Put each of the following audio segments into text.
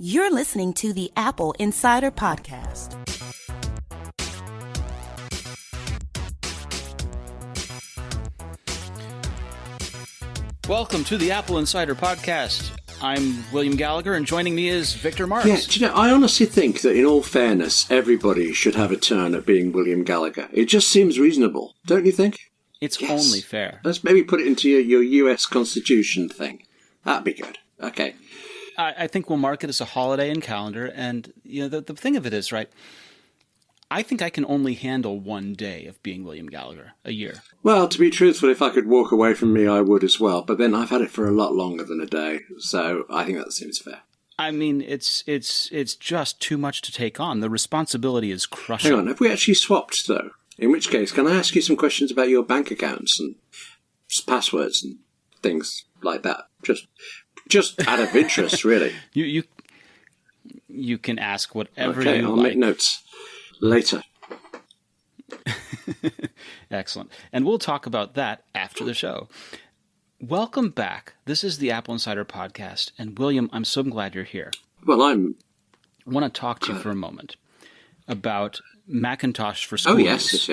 You're listening to the Apple Insider Podcast. Welcome to the Apple Insider Podcast. I'm William Gallagher, and joining me is Victor Marks. Yeah, do you know, I honestly think that in all fairness, everybody should have a turn at being William Gallagher. It just seems reasonable, don't you think? It's only fair. Let's maybe put it into your US Constitution thing. That'd be good. Okay. I think we'll mark it as a holiday and calendar, and you know the thing of it is, right, I think I can only handle one day of being William Gallagher a year. Well, to be truthful, if I could walk away from me, I would as well. But then I've had it for a lot longer than a day, so I think that seems fair. I mean, it's just too much to take on. The responsibility is crushing. Hang on, have we actually swapped, though? In which case, can I ask you some questions about your bank accounts and passwords and things like that? Just out of interest, really. You can ask whatever okay, you I'll like. make notes later. Excellent. And we'll talk about that after the show. Welcome back. This is the Apple Insider Podcast. And William, I'm so glad you're here. Well, I want to talk to you for a moment about Macintosh for schools. Oh, yes.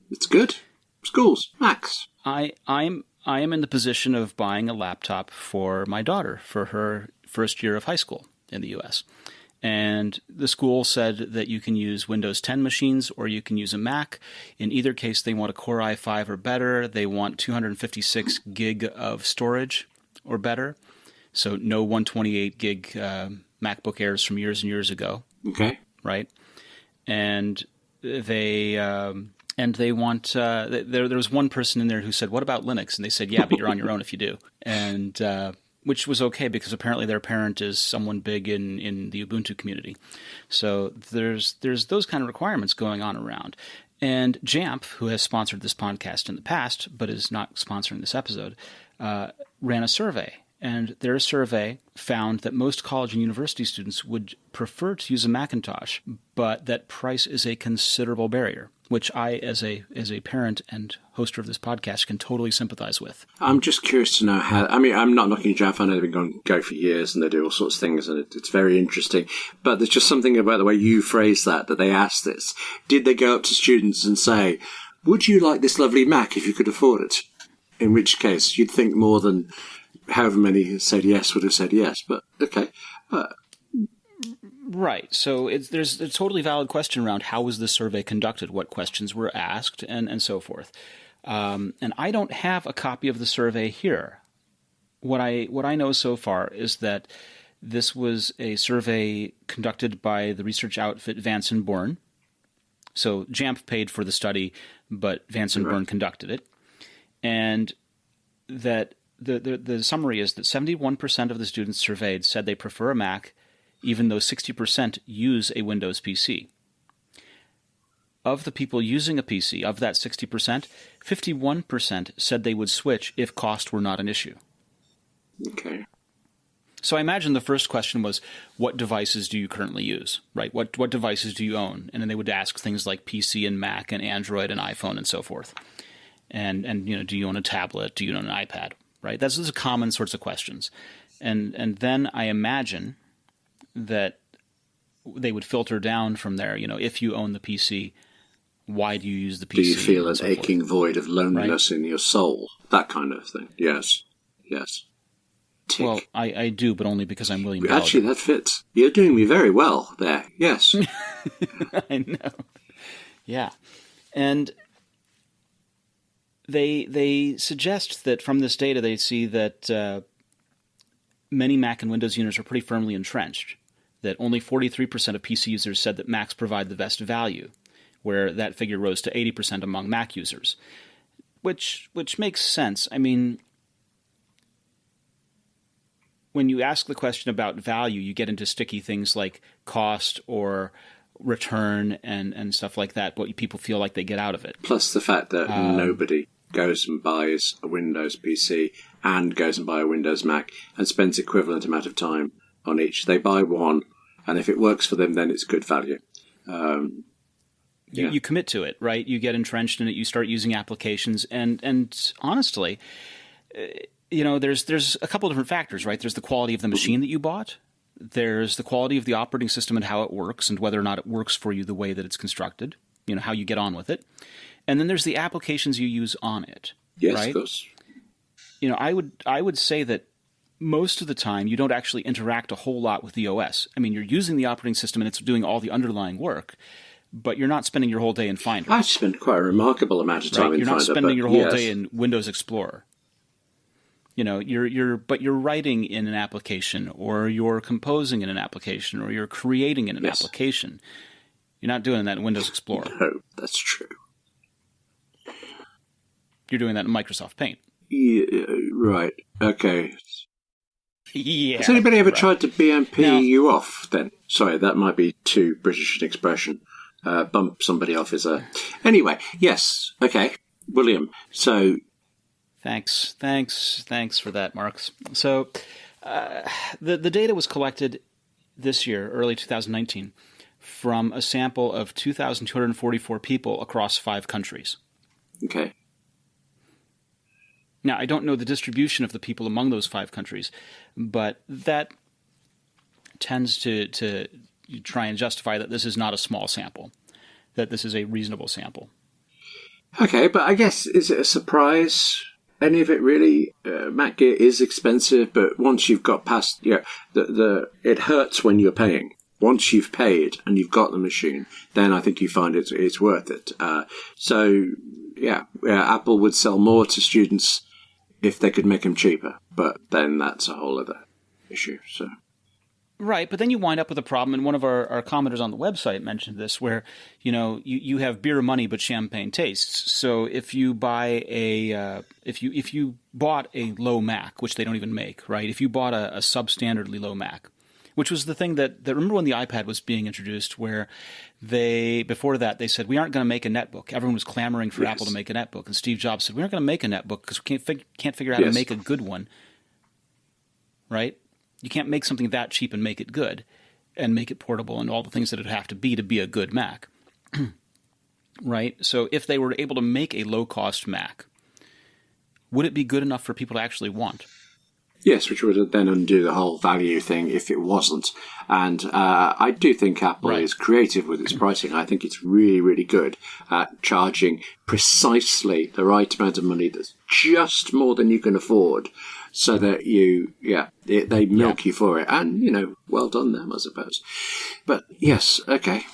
It's good. Schools, Macs. I am in the position of buying a laptop for my daughter for her first year of high school in the U.S. And the school said that you can use Windows 10 machines or you can use a Mac. In either case, they want a Core i5 or better. They want 256 gig of storage or better. So no 128 gig MacBook Airs from years and years ago. Okay. Right? And they want there was one person in there who said, "What about Linux?" And they said, "Yeah, but you're on your own if you do." And which was okay because apparently their parent is someone big in the Ubuntu community. So there's those kind of requirements going on around. And Jamf, who has sponsored this podcast in the past but is not sponsoring this episode, ran a survey. And their survey found that most college and university students would prefer to use a Macintosh, but that price is a considerable barrier, which I, as a parent and hoster of this podcast, can totally sympathize with. I'm just curious to know how. I mean, I'm not knocking Jamf. I know they've been going for years and they do all sorts of things, and it's very interesting. But there's just something about the way you phrase that they asked this. Did they go up to students and say, "Would you like this lovely Mac if you could afford it?" In which case, you'd think more than however many said yes would have said yes. But okay. Right. So there's a totally valid question around how was the survey conducted, what questions were asked, and so forth. And I don't have a copy of the survey here. What I know so far is that this was a survey conducted by the research outfit Vance and Bourne. So Jamf paid for the study, but Vance and Bourne conducted it. And that the summary is that 71% of the students surveyed said they prefer a Mac, even though 60% use a Windows PC. Of the people using a PC, of that 60%, 51% said they would switch if cost were not an issue. Okay. So I imagine the first question was, what devices do you currently use, right? What devices do you own? And then they would ask things like PC and Mac and Android and iPhone and so forth. And you know, do you own a tablet? Do you own an iPad? Right? Those are common sorts of questions. And then I imagine that they would filter down from there. You know, if you own the PC, why do you use the PC? Do you feel an aching void of loneliness in your soul? That kind of thing. Yes. Tick. Well, I do, but only because I'm William Gallagher. Actually, that fits. You're doing me very well there. Yes. I know. Yeah. And they suggest that from this data they see that many Mac and Windows users are pretty firmly entrenched, that only 43% of PC users said that Macs provide the best value, where that figure rose to 80% among Mac users, which makes sense. I mean, when you ask the question about value, you get into sticky things like cost or return and stuff like that, what people feel like they get out of it. Plus the fact that nobody goes and buys a Windows PC and goes and buys a Windows Mac and spends equivalent amount of time on each. They buy one, and if it works for them, then it's good value. You commit to it, right? You get entrenched in it. You start using applications, and honestly, you know, there's a couple of different factors, right? There's the quality of the machine that you bought. There's the quality of the operating system and how it works and whether or not it works for you the way that it's constructed, how you get on with it. And then there's the applications you use on it. Yes, right? of course. I would say that most of the time you don't actually interact a whole lot with the OS. I mean, you're using the operating system and it's doing all the underlying work, but you're not spending your whole day in Finder. I spend quite a remarkable amount of time in You're Finder. You're not spending your whole day in Windows Explorer. But you're writing in an application, or you're composing in an application, or you're creating in an application. You're not doing that in Windows Explorer. No, that's true. You're doing that in Microsoft Paint. Yeah, right. Okay. Yeah. Has anybody ever tried to BMP you off then? Sorry, that might be too British an expression. Bump somebody off is a... Anyway, yes. Okay. William, so... Thanks for that, Marks. So the data was collected this year, early 2019, from a sample of 2,244 people across 5 countries. Okay. Now, I don't know the distribution of the people among those 5 countries, but that tends to try and justify that this is not a small sample, that this is a reasonable sample. Okay, but I guess, is it a surprise? Any of it really? Mac gear is expensive, but once you've got past, it hurts when you're paying. Once you've paid and you've got the machine, then I think you find it's worth it. Apple would sell more to students if they could make them cheaper, but then that's a whole other issue. So. Right, but then you wind up with a problem, and one of our commenters on the website mentioned this, where you have beer money but champagne tastes. So if you buy if you bought a low Mac, which they don't even make, right? If you bought a substandardly low Mac, which was the thing that remember when the iPad was being introduced, where before that they said we aren't going to make a netbook. Everyone was clamoring for Apple to make a netbook, and Steve Jobs said we aren't going to make a netbook because we can't figure out how to make a good one, right? You can't make something that cheap and make it good and make it portable and all the things that it would have to be a good Mac. Right? So if they were able to make a low-cost Mac, would it be good enough for people to actually want? Yes, which would then undo the whole value thing if it wasn't. And I do think Apple is creative with its pricing. I think it's really, really good at charging precisely the right amount of money that's just more than you can afford, so that they milk you for it. And, well done them, I suppose. But yes, okay.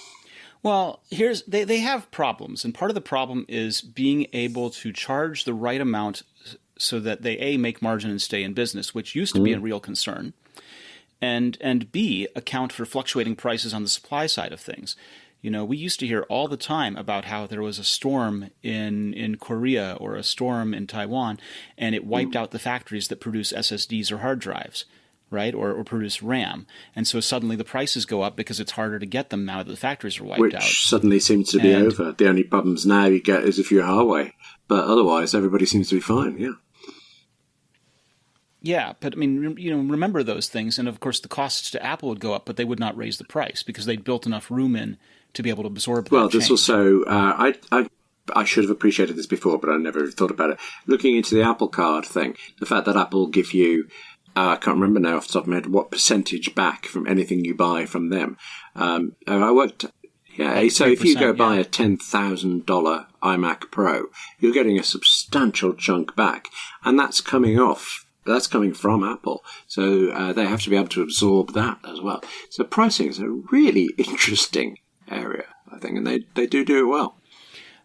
Well, they have problems, and part of the problem is being able to charge the right amount so that they A, make margin and stay in business, which used to be a real concern, and B, account for fluctuating prices on the supply side of things. We used to hear all the time about how there was a storm in Korea or a storm in Taiwan, and it wiped out the factories that produce SSDs or hard drives, right, or produce RAM. And so suddenly the prices go up because it's harder to get them now that the factories are wiped out. Which suddenly seems to be over. The only problems now you get is if you're Huawei. But otherwise, everybody seems to be fine, yeah. Yeah, but I mean, remember those things, and of course the costs to Apple would go up, but they would not raise the price because they'd built enough room in to be able to absorb that Well, this change. also, I should have appreciated this before, but I never thought about it. Looking into the Apple Card thing, the fact that Apple give you, I can't remember now off the top of my head, what percentage back from anything you buy from them. So if you go buy a $10,000 iMac Pro, you're getting a substantial chunk back, and that's coming from Apple. So they have to be able to absorb that as well. So pricing is a really interesting area, I think, and they do it well.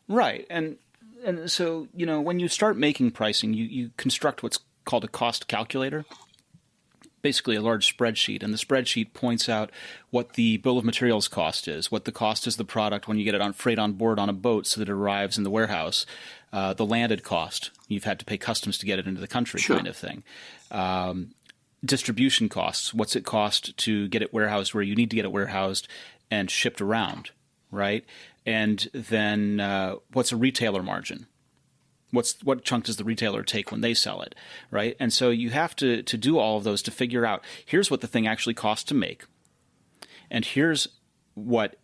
Right. And so, when you start making pricing, you construct what's called a cost calculator, basically a large spreadsheet. And the spreadsheet points out what the bill of materials cost is, what the cost is the product when you get it freight on board on a boat so that it arrives in the warehouse, the landed cost. You've had to pay customs to get it into the country kind of thing. Distribution costs. What's it cost to get it warehoused where you need to get it warehoused and shipped around, right? And then what's a retailer margin? What chunk does the retailer take when they sell it, right? And so you have to do all of those to figure out, here's what the thing actually costs to make, and here's what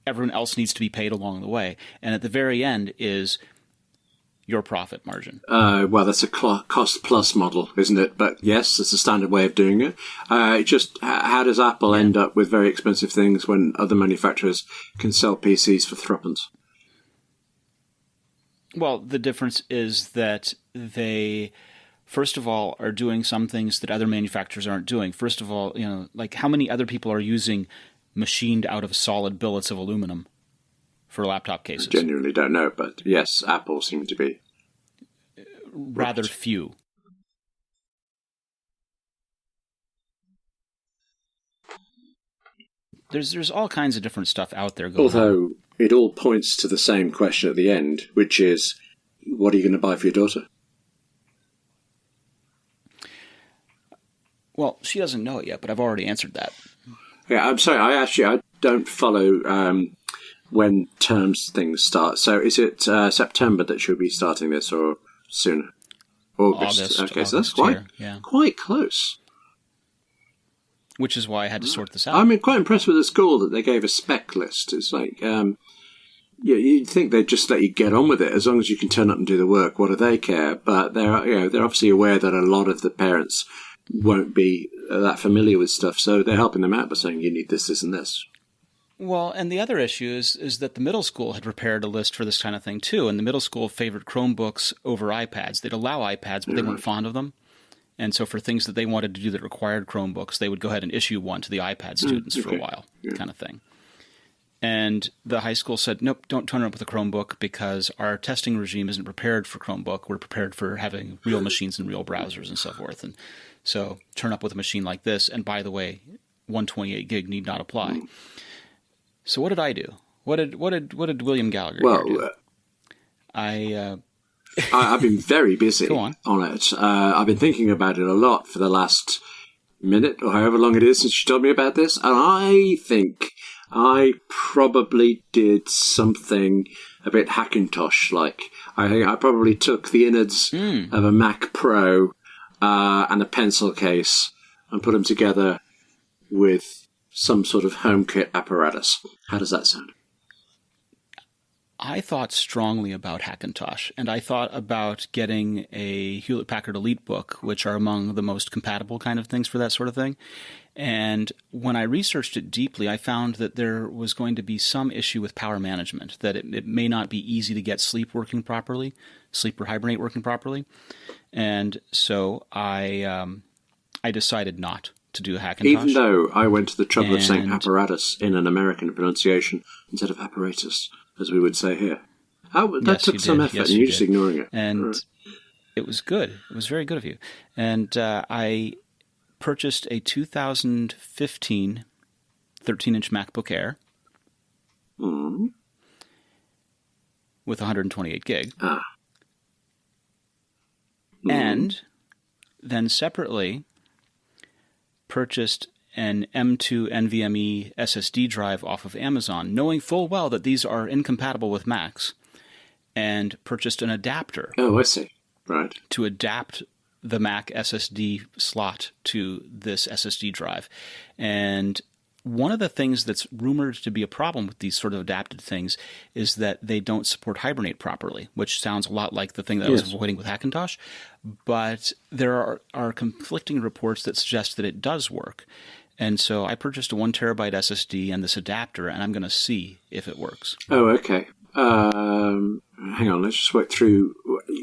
everyone else needs to be paid along the way. And at the very end is your profit margin. Well, that's a cost-plus model, isn't it? But yes, it's a standard way of doing it. How does Apple end up with very expensive things when other manufacturers can sell PCs for threepence? Well, the difference is that they, first of all, are doing some things that other manufacturers aren't doing. First of all, like how many other people are using machined out of solid billets of aluminum for laptop cases? I genuinely don't know, but yes, Apple seems to be. Rather few. There's all kinds of different stuff out there going on. Although it all points to the same question at the end, which is, what are you going to buy for your daughter? Well, she doesn't know it yet, but I've already answered that. Yeah, I'm sorry. I don't follow when terms things start. So is it September that she'll be starting this, or sooner? August. Okay, so that's quite close. Which is why I had to sort this out. I'm quite impressed with the school that they gave a spec list. It's like, you'd think they'd just let you get on with it as long as you can turn up and do the work. What do they care? But they're obviously aware that a lot of the parents won't be that familiar with stuff, so they're helping them out by saying you need this, this, and this. Well, and the other issue is that the middle school had prepared a list for this kind of thing too, and the middle school favored Chromebooks over iPads. They'd allow iPads, but they weren't fond of them. And so for things that they wanted to do that required Chromebooks, they would go ahead and issue one to the iPad students for a while, kind of thing. And the high school said, nope, don't turn up with a Chromebook because our testing regime isn't prepared for Chromebook. We're prepared for having real machines and real browsers and so forth. And so turn up with a machine like this. And by the way, 128 gig need not apply. So what did I do? What did William Gallagher do? I've been very busy on it. I've been thinking about it a lot for the last minute or however long it is since you told me about this. And I think I probably did something a bit Hackintosh-like. I think I probably took the innards of a Mac Pro and a pencil case and put them together with some sort of HomeKit apparatus. How does that sound? I thought strongly about Hackintosh, and I thought about getting a Hewlett-Packard EliteBook, which are among the most compatible kind of things for that sort of thing. And when I researched it deeply, I found that there was going to be some issue with power management, that it may not be easy to get sleep or hibernate working properly. And so I decided not to do Hackintosh. Even though I went to the trouble of saying apparatus in an American pronunciation instead of apparatus, as we would say here. That took some effort, and you're just ignoring it. And it was good. It was very good of you. And I purchased a 2015 13-inch MacBook Air with 128 gig. And then separately purchased an M2 NVMe SSD drive off of Amazon, knowing full well that these are incompatible with Macs, and purchased an adapter. Oh, I see. Right. To adapt the Mac SSD slot to this SSD drive. And one of the things that's rumored to be a problem with these sort of adapted things is that they don't support Hibernate properly, which sounds a lot like the thing that I was avoiding with Hackintosh. But there are conflicting reports that suggest that it does work. And so I purchased a 1 terabyte SSD and this adapter, and I'm going to see if it works. Oh, okay. Hang on, let's just work through.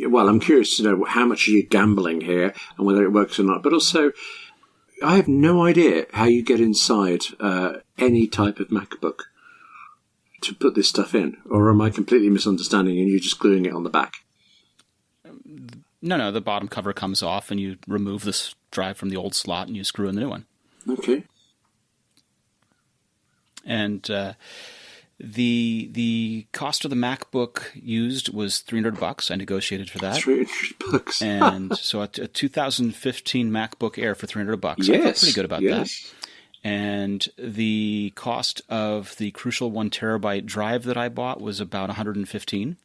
Well, I'm curious to know how much are you gambling here and whether it works or not. But also, I have no idea how you get inside any type of MacBook to put this stuff in. Or am I completely misunderstanding and you're just gluing it on the back? No, the bottom cover comes off and you remove this drive from the old slot and you screw in the new one. Okay. And the cost of the MacBook used was $300. I negotiated for that. $300. And so a 2015 MacBook Air for $300. Yes. I felt pretty good about that. And the cost of the crucial 1 terabyte drive that I bought was about $115.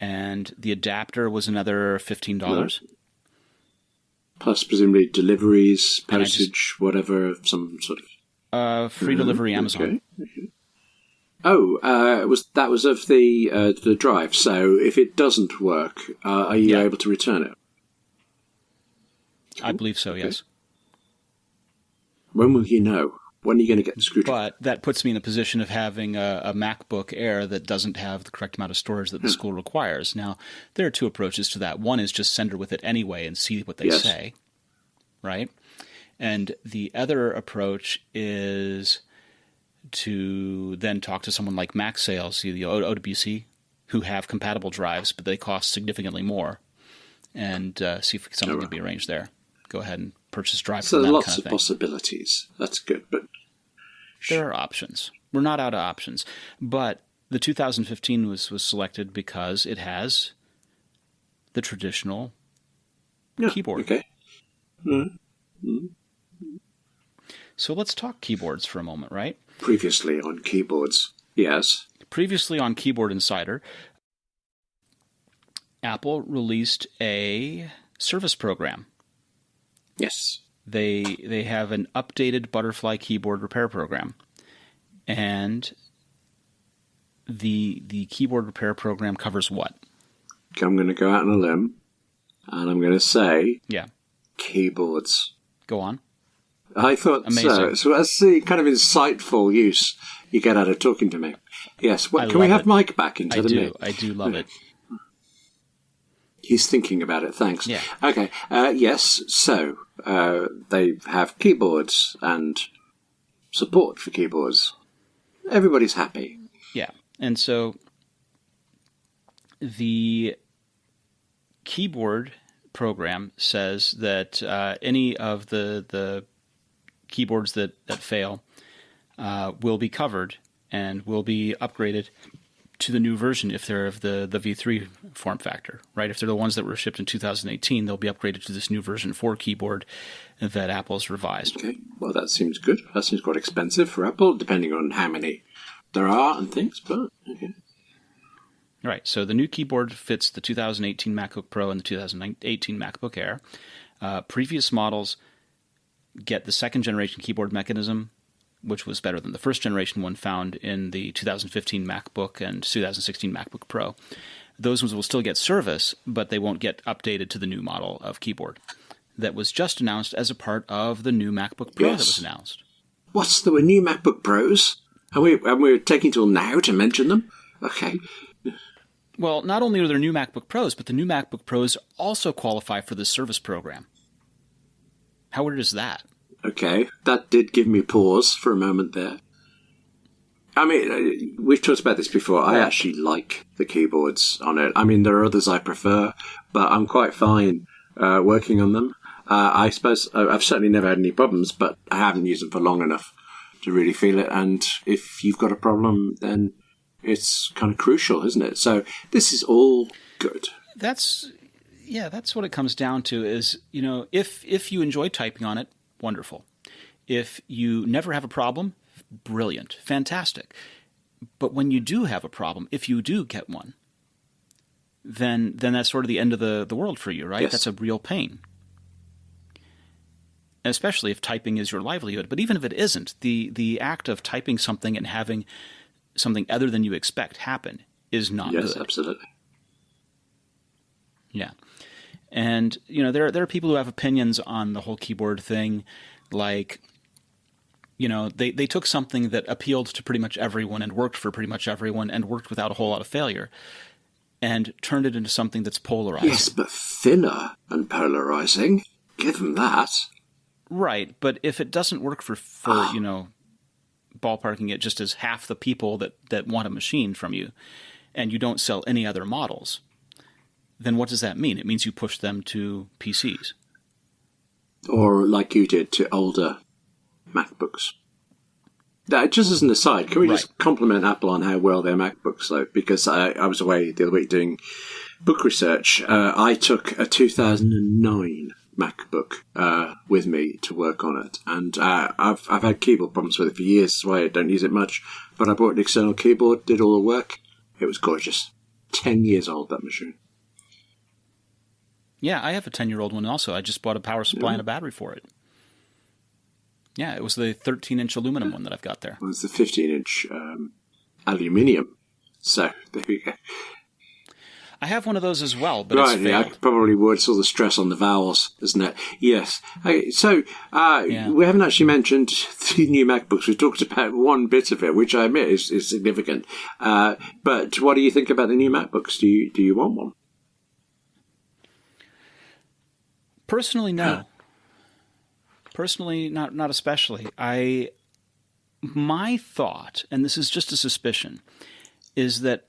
And the adapter was another $15. Right. Plus, presumably, deliveries, postage, whatever, some sort of... free delivery, Amazon. Okay. That was of the drive. So if it doesn't work, are you able to return it? I believe so, yes. When will you know? When are you going to get the screwdriver? But that puts me in a position of having a MacBook Air that doesn't have the correct amount of storage that the school requires. Now, there are two approaches to that. One is just send her with it anyway and see what they say, right? And the other approach is to then talk to someone like Mac Sales, the OWC, who have compatible drives, but they cost significantly more, and see if something can be arranged there. Go ahead and purchase drives. So from them lots kind of of possibilities. That's good, but there are options. We're not out of options. But the 2015 was selected because it has the traditional keyboard. Okay. Mm-hmm. So let's talk keyboards for a moment, right? Previously on keyboards, yes. Previously on Keyboard Insider, Apple released a service program. Yes. They have an updated Butterfly keyboard repair program. And the keyboard repair program covers what? I'm going to go out on a limb, and I'm going to say keyboards. Go on. I thought so. So that's the kind of insightful use you get out of talking to me. Yes. Can we have Mike back into the mix? I do love it. He's thinking about it. Thanks. Yeah. Okay. Yes. So they have keyboards and support for keyboards. Everybody's happy. Yeah. And so the keyboard program says that any of the keyboards that fail will be covered and will be upgraded to the new version if they're of the V3 form factor, right? If they're the ones that were shipped in 2018, they'll be upgraded to this new version 4 keyboard that Apple's revised. Okay, well, that seems good. That seems quite expensive for Apple, depending on how many there are and things, but okay. Right, so the new keyboard fits the 2018 MacBook Pro and the 2018 MacBook Air. Previous models get the second generation keyboard mechanism, which was better than the first generation one found in the 2015 MacBook and 2016 MacBook Pro. Those ones will still get service, but they won't get updated to the new model of keyboard that was just announced as a part of the new MacBook Pro that was announced. What's the new MacBook Pros? And we're taking till now to mention them? Okay. Well, not only are there new MacBook Pros, but the new MacBook Pros also qualify for the service program. How weird is that? Okay, that did give me pause for a moment there. I mean, we've talked about this before. I actually like the keyboards on it. I mean, there are others I prefer, but I'm quite fine working on them. I suppose I've certainly never had any problems, but I haven't used them for long enough to really feel it. And if you've got a problem, then it's kind of crucial, isn't it? So this is all good. That's what it comes down to is, if you enjoy typing on it, wonderful. If you never have a problem, brilliant, fantastic. But when you do have a problem, if you do get one, then that's sort of the end of the world for you, right? Yes. That's a real pain. Especially if typing is your livelihood. But even if it isn't, the act of typing something and having something other than you expect happen is not good. Yes, absolutely. Yeah. And, there are people who have opinions on the whole keyboard thing, like, they took something that appealed to pretty much everyone and worked for pretty much everyone and worked without a whole lot of failure and turned it into something that's polarizing. Yes, but thinner and polarizing. Give them that. Right, but if it doesn't work for ballparking it just as half the people that want a machine from you and you don't sell any other models, then what does that mean? It means you push them to PCs. Or like you did to older MacBooks. Just as an aside, can we just compliment Apple on how well their MacBooks load? Because I was away the other week doing book research. I took a 2009 MacBook with me to work on it. And I've had keyboard problems with it for years, that's why I don't use it much. But I bought an external keyboard, did all the work. It was gorgeous. 10 years old, that machine. Yeah, I have a 10-year-old one also. I just bought a power supply and a battery for it. Yeah, it was the 13-inch aluminum one that I've got there. It was the 15-inch aluminium. So there we go. I have one of those as well, but Right, it's yeah, I failed. probably would. It's all the stress on the vowels, isn't it? Yes. Okay, so we haven't actually mentioned the new MacBooks. We've talked about one bit of it, which I admit is significant. But what do you think about the new MacBooks? Do you want one? Personally, no. Personally, not especially. My thought, and this is just a suspicion, is that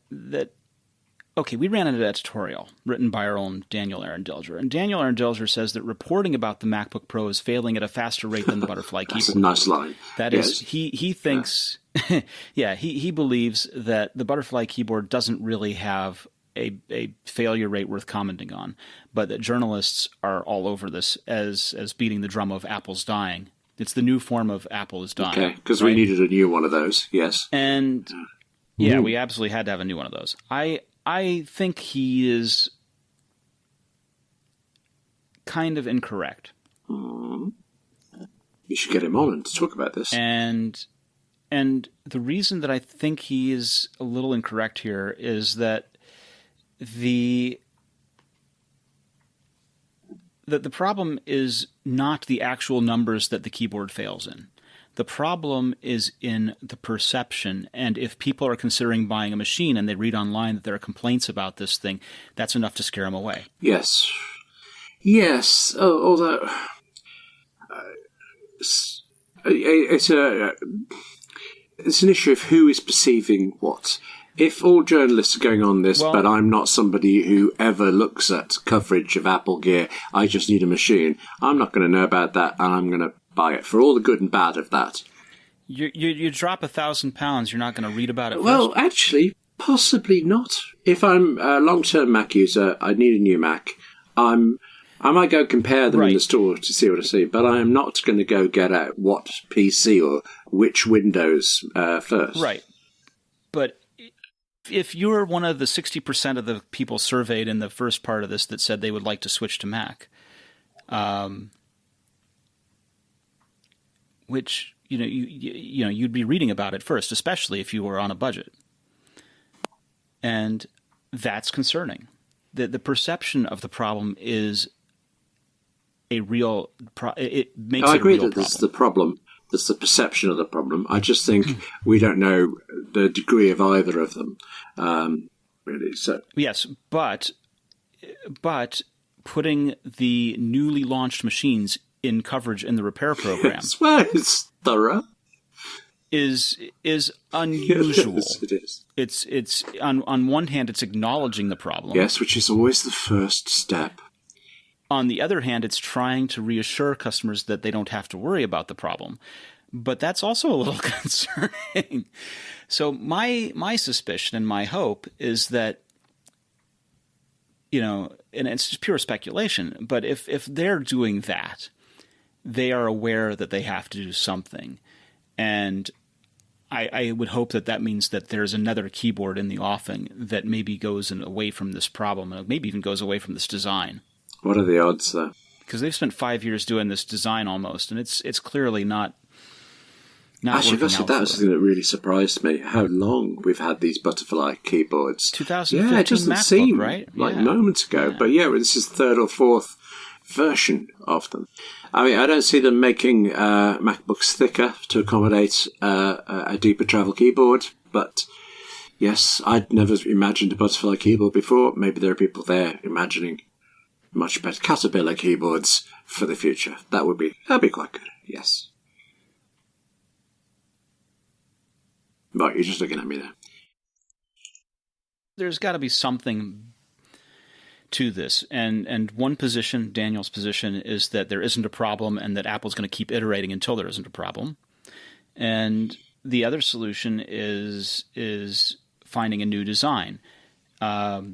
okay, we ran an editorial written by our own Daniel Aaron Dilger, and Daniel Aaron Dilger says that reporting about the MacBook Pro is failing at a faster rate than the Butterfly keyboard. That's a nice line. That yes. is, he thinks, he believes that the Butterfly keyboard doesn't really have a failure rate worth commenting on, but that journalists are all over this as beating the drum of Apple's dying. It's the new form of Apple is dying. Okay, because we needed a new one of those, yes. And yeah, we absolutely had to have a new one of those. I think he is kind of incorrect. You should get him on and talk about this. And the reason that I think he is a little incorrect here is that the problem is not the actual numbers that the keyboard fails in. The problem is in the perception, and if people are considering buying a machine and they read online that there are complaints about this thing, that's enough to scare them away. Yes. Yes, although it's an issue of who is perceiving what. If all journalists are going on this, but I'm not somebody who ever looks at coverage of Apple gear, I just need a machine, I'm not going to know about that, and I'm going to buy it for all the good and bad of that. You drop 1,000 pounds, you're not going to read about it first? Well, actually, possibly not. If I'm a long-term Mac user, I need a new Mac. I might go compare them in the store to see what I see, but I am not going to go get out what PC or which Windows first. Right. But if you're one of the 60% of the people surveyed in the first part of this that said they would like to switch to Mac, which you'd be reading about it first, especially if you were on a budget, and that's concerning. The perception of the problem is a real. It makes it a real problem. I agree that this is the problem. That's the perception of the problem. I just think we don't know the degree of either of them. Really, so yes, but putting the newly launched machines in coverage in the repair program, well, it's thorough, is unusual. Yes, it is. It's on one hand, it's acknowledging the problem. Yes, which is always the first step. On the other hand, it's trying to reassure customers that they don't have to worry about the problem. But that's also a little concerning. So my suspicion and my hope is that, and it's just pure speculation, but if they're doing that, they are aware that they have to do something. And I would hope that means that there's another keyboard in the offing that maybe goes away from this problem, and maybe even goes away from this design. What are the odds, though? Because they've spent 5 years doing this design almost, and it's clearly not Actually, working out. That was something that really surprised me. How long we've had these butterfly keyboards? 2015 yeah, it doesn't MacBook, seem right? like moments ago. Yeah. But yeah, this is the third or fourth version of them. I mean, I don't see them making MacBooks thicker to accommodate a deeper travel keyboard, but yes, I'd never imagined a butterfly keyboard before. Maybe there are people there imagining much better Caterpillar keyboards for the future. That'd be quite good, yes. Right, you're just looking at me there. There's got to be something to this. And one position, Daniel's position, is that there isn't a problem and that Apple's going to keep iterating until there isn't a problem. And the other solution is finding a new design. I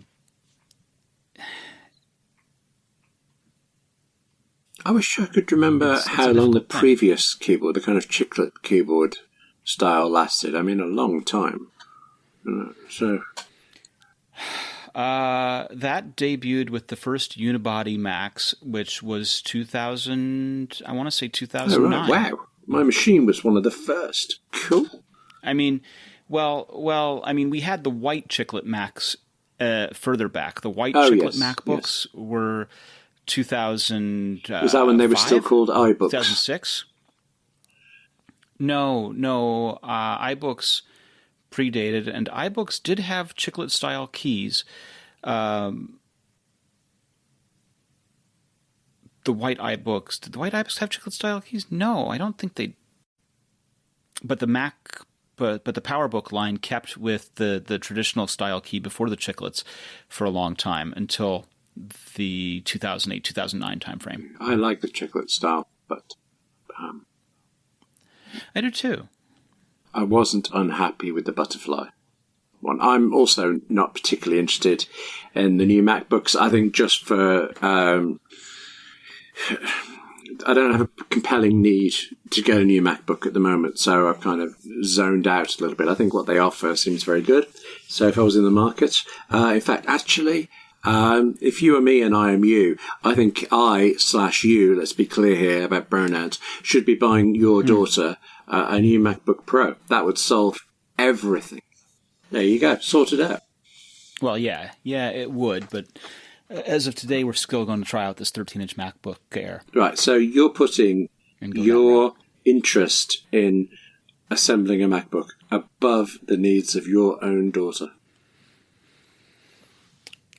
wish I could remember how long the previous keyboard, the kind of chiclet keyboard style, lasted. I mean, a long time. That debuted with the first unibody Macs, which was 2000. I want to say 2009. Oh, right. Wow, my machine was one of the first. Cool. I mean, Well, I mean, we had the white chiclet Macs further back. The white Oh, chiclet yes, MacBooks were 2000. Was that when they were still called iBooks? 2006. No. iBooks predated, and iBooks did have chiclet style keys. The white iBooks. Did the white iBooks have chiclet style keys? No, I don't think they. But the But the PowerBook line kept with the traditional style key before the chiclets for a long time until the 2008-2009 timeframe. I like the chiclet style, but I do too. I wasn't unhappy with the butterfly one. I'm also not particularly interested in the new MacBooks. I think just for I don't have a compelling need to get a new MacBook at the moment, so I've kind of zoned out a little bit. I think what they offer seems very good. So if I was in the market, in fact, actually, if you are me and I am you, I think I/you, let's be clear here about burnouts, should be buying your daughter a new MacBook Pro. That would solve everything. There you go, sorted out. Well, yeah, it would, but as of today, we're still going to try out this 13-inch MacBook Air. Right, so you're putting your interest in assembling a MacBook above the needs of your own daughter.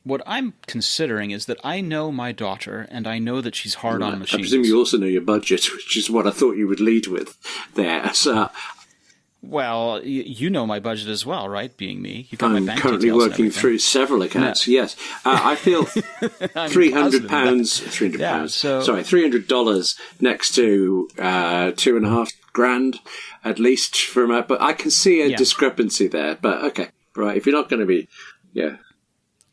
What I'm considering is that I know my daughter, and I know that she's hard on machines. I presume you also know your budget, which is what I thought you would lead with there. So, well, you know my budget as well, right? Being me, you got I'm my bank currently details working through several accounts. No. Yes, I feel £300. $300 next to $2,500 at least for a Mac. But I can see a discrepancy there. But okay, right. If you're not going to be,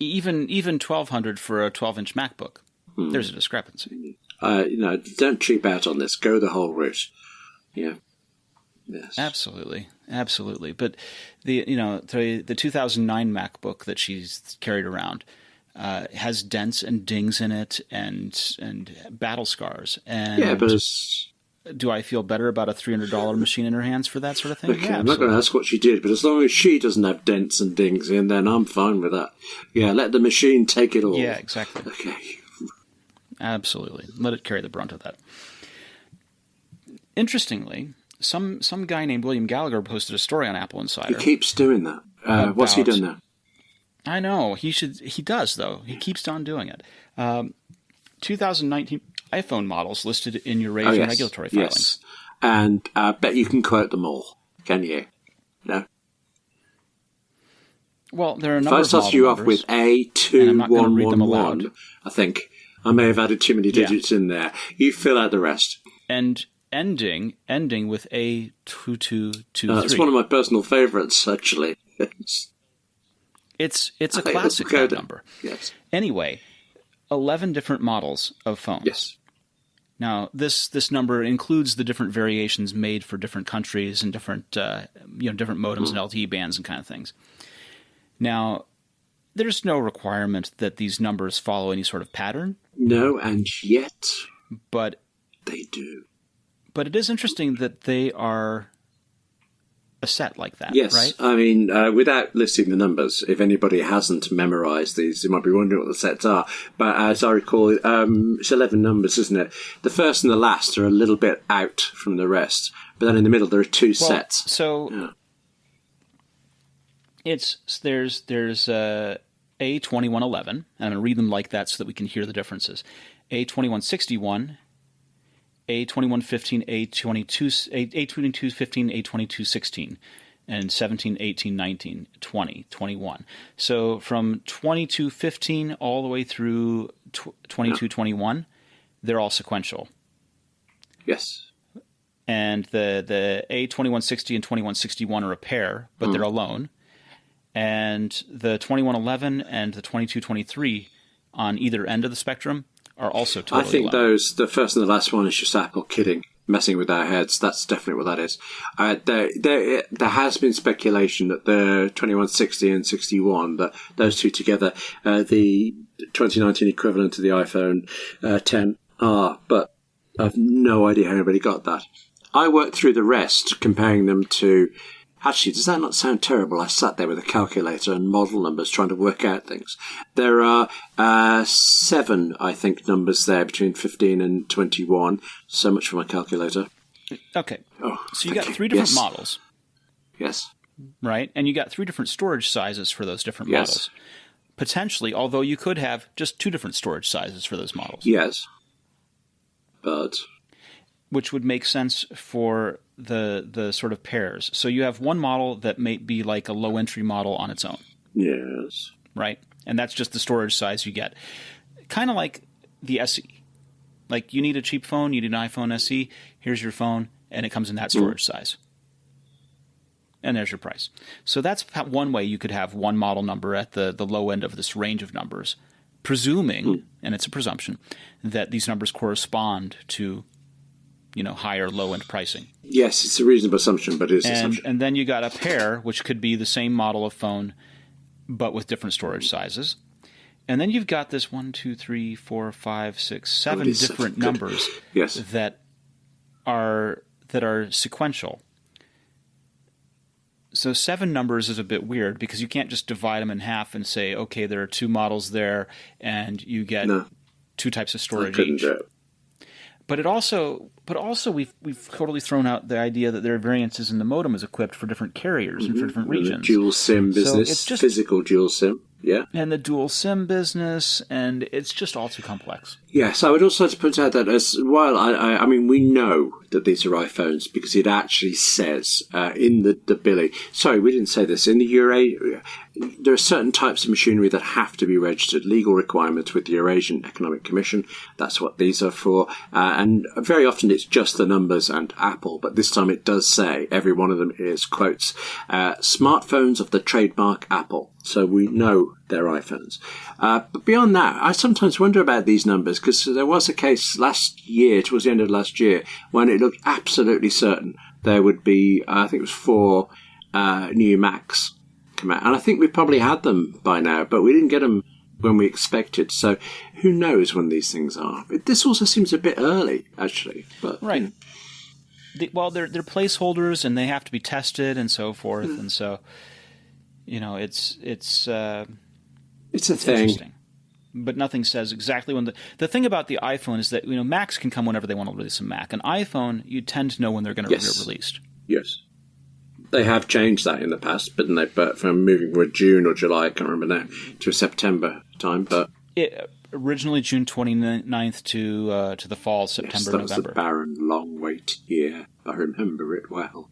even $1,200 for a 12-inch MacBook, there's a discrepancy. Don't cheap out on this. Go the whole route. Yeah. Yes. Absolutely. But the 2009 MacBook that she's carried around has dents and dings in it and battle scars. And but do I feel better about a $300 machine in her hands for that sort of thing? Okay, yeah, I'm not going to ask what she did, but as long as she doesn't have dents and dings in, then I'm fine with that. Yeah, let the machine take it all. Yeah, exactly. Okay. Absolutely. Let it carry the brunt of that. Interestingly, some guy named William Gallagher posted a story on AppleInsider. He keeps doing that. What's he done now? I know. He does, though. He keeps on doing it. 2019 iPhone models listed in Eurasian regulatory filings. Yes. And I bet you can quote them all, can you? No? Well, there are a number of model numbers. If I start you off with A2111, I think I may have added too many digits in there. You fill out the rest. And ending with A2223. That's one of my personal favourites, actually. It's a classic number. Yes. Anyway, 11 different models of phones. Yes. Now, this number includes the different variations made for different countries and different different modems and LTE bands and kind of things. Now, there's no requirement that these numbers follow any sort of pattern. No, and yet, but they do. But it is interesting that they are a set like that, yes. Right? I mean, without listing the numbers, if anybody hasn't memorised these, they might be wondering what the sets are. But as I recall, it's 11 numbers, isn't it? The first and the last are a little bit out from the rest, but then in the middle there are two sets. So there's A2111, and I'm going to read them like that so that we can hear the differences. A2161. A2115, A2215, A2216, and 17, 18, 19, 20, 21. So from 2215 all the way through 2221, they're all sequential. Yes. And the A2160 and 2161 are a pair, but they're alone. And the 2111 and the 2223 on either end of the spectrum are also totally I think low. the first and the last one is just Apple kidding, messing with our heads. That's definitely what that is. There has been speculation that the 2160 and 61, that those two together, the 2019 equivalent to the iPhone 10 are, but I've no idea how anybody got that. I worked through the rest, comparing them to Actually, does that not sound terrible? I sat there with a calculator and model numbers trying to work out things. There are 7, I think, numbers there between 15 and 21. So much for my calculator. Okay. Oh, so you got 3 different models. Yes. Right? And you got 3 different storage sizes for those different models. Potentially, although you could have just 2 different storage sizes for those models. Yes. But... which would make sense for the sort of pairs. So you have one model that may be like a low-entry model on its own. Yes. Right? And that's just the storage size you get. Kind of like the SE. Like, you need a cheap phone, you need an iPhone SE, here's your phone, and it comes in that storage size. And there's your price. So that's one way you could have one model number at the low end of this range of numbers, presuming, and it's a presumption, that these numbers correspond to higher low-end pricing. Yes, it's a reasonable assumption, but it is an assumption. And then you got a pair, which could be the same model of phone, but with different storage sizes. And then you've got this 1, 2, 3, 4, 5, 6, 7 different numbers that are sequential. So 7 numbers is a bit weird because you can't just divide them in half and say, okay, there are 2 models there, and you get 2 types of storage each. Do it. But also we've totally thrown out the idea that there are variances in the modem is equipped for different carriers and for different regions. The dual SIM business, it's just physical dual SIM, and the dual SIM business, and it's just all too complex. Yes, I would also like to point out that as well, I mean, we know that these are iPhones because it actually says in the billing. Sorry, we didn't say this. In the Eurasia, there are certain types of machinery that have to be registered, legal requirements with the Eurasian Economic Commission. That's what these are for. And very often it's just the numbers and Apple, but this time it does say every one of them is, quotes, smartphones of the trademark Apple. So we know they're iPhones. But beyond that, I sometimes wonder about these numbers because there was a case last year, towards the end of last year, when it looked absolutely certain there would be, I think it was 4 new Macs come out. And I think we probably had them by now, but we didn't get them when we expected. So who knows when these things are. This also seems a bit early, actually. But, right. Well, they're placeholders, and they have to be tested and so forth. And so, it's a thing. Interesting. But nothing says exactly when the thing about the iPhone is that Macs can come whenever they want to release a Mac. An iPhone, you tend to know when they're going to get released. Yes, they have changed that in the past, but from moving from June or July, I can't remember now, to a September time. But originally June 29th to the fall, September, that was November. The barren, long wait year. I remember it well.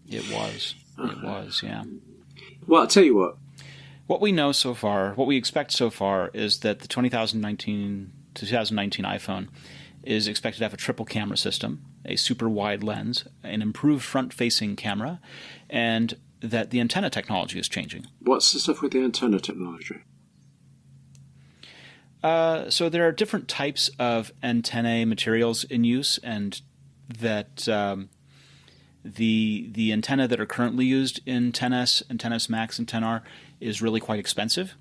It was. It was. Yeah. Well, I'll tell you what. What we know so far, what we expect so far, is that the 2019 iPhone is expected to have a triple camera system, a super wide lens, an improved front-facing camera, and that the antenna technology is changing. What's the stuff with the antenna technology? So there are different types of antennae materials in use, and that the antenna that are currently used in 10S and 10S Max and 10R is really quite expensive.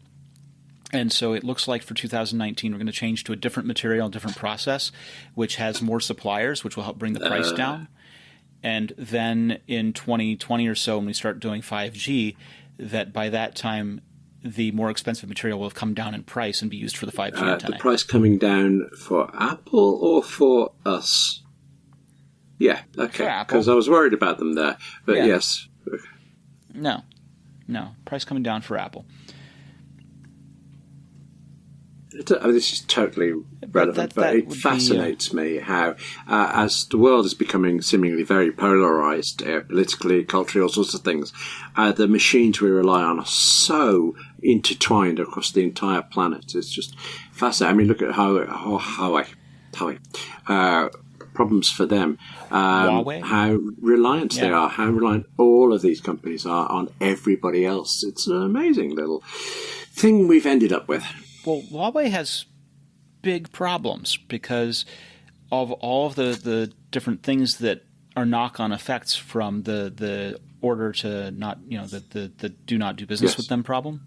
And so it looks like for 2019 we're going to change to a different material, different process, which has more suppliers, which will help bring the price down. And then in 2020 or so, when we start doing 5G, that by that time the more expensive material will have come down in price and be used for the 5G antenna. The price coming down for Apple or for us? Yeah, okay. Because I was worried about them there. But yes. No. Price coming down for Apple. This is totally relevant, but it fascinates me how, as the world is becoming seemingly very polarized, politically, culturally, all sorts of things, the machines we rely on are so intertwined across the entire planet. It's just fascinating. I mean, look at Huawei. Problems for them. How reliant they are, how reliant all of these companies are on everybody else. It's an amazing little thing we've ended up with. Well, Huawei has big problems because of all of the different things that are knock-on effects from the order to not, the do not do business with them problem.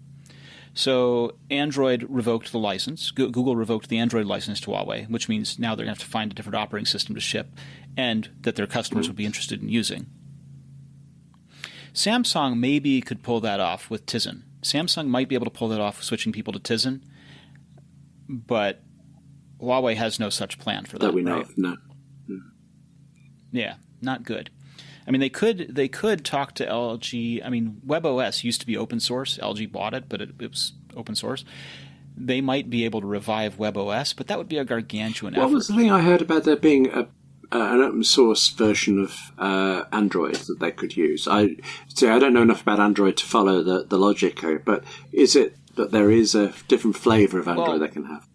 So Android revoked the license. Google revoked the Android license to Huawei, which means now they're going to have to find a different operating system to ship and that their customers would be interested in using. Samsung maybe could pull that off with Tizen. Samsung might be able to pull that off switching people to Tizen, but Huawei has no such plan for that. That we know right? of, no. Yeah, not good. I mean, they could talk to LG. I mean, WebOS used to be open source. LG bought it, but it was open source. They might be able to revive WebOS, but that would be a gargantuan effort. What was the thing I heard about there being an open source version of Android that they could use? I don't know enough about Android to follow the logic here, but is it that there is a different flavor of Android they can have?